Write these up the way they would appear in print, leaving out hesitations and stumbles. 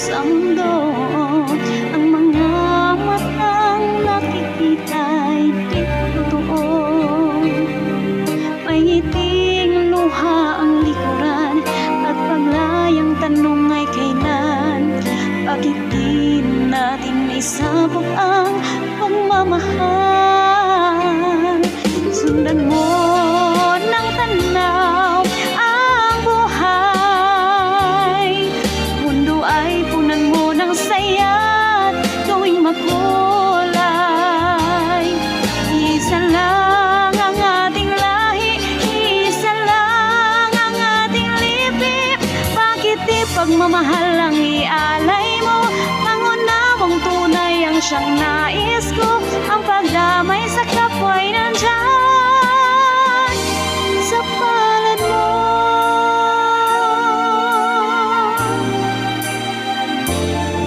sa mundo. Ang mga matang nakikita'y di totoo. May ngiting luha ang likuran at paglayang tanong ay kailan. Bakit di natin maisabog ang pagmamahal? Sundan mo ng tanaw ang buhay. Mundo ay punan mo ng saya't gawing makulay. Isa lang ang ating lahi, isa lang ang ating lipi. Bakit di pagmamahal ang ialay mo? Pangunawang tunay ang siyang nais ko. Ang pagdamay sa kapwa'y nandyan sa palad mo.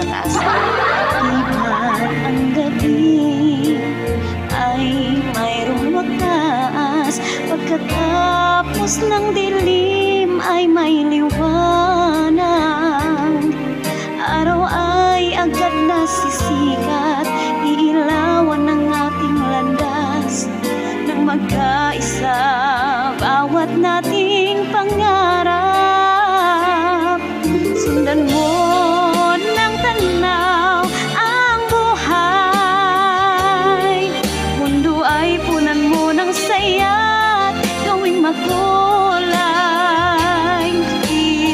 Nakasalipan ang gabi ay mayroong wakas. Pagkatapos ng dilim ay may liwanag. Araw ay agad nasisikat, iilawan ng ating landas. Nang magkaisa bawat nating pangarap. Sundan mo ng tanaw ang buhay. Mundo ay punan mo ng saya't gawing makulay.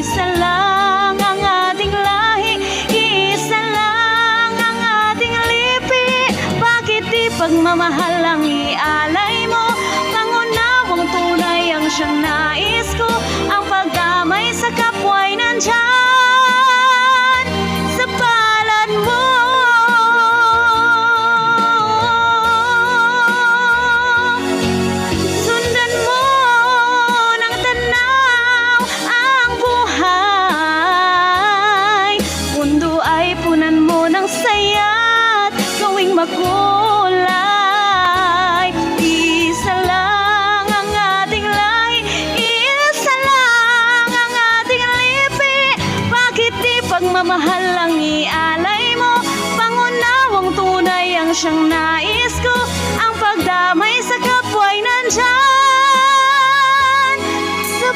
Isa lang ang ating lahi, isa lang ang ating lipi. Bakit di pagmamahal ang ialay mo? Pangunawang tunay ang siyang nais ko. Ang pagdamay sa kapwa'y nandyan sa palad mo. Sundan mo ng tanaw ang buhay. Mundo ay punan mo ng saya't gawing makulay. Isa lang ang ating lahi, isa lang ang ating lipi. Bakit di pagmamahal ang ialay mo? Pangunawang tunay ang siyang nais ko. Ang pagdamay sa kapwa'y nandyan sa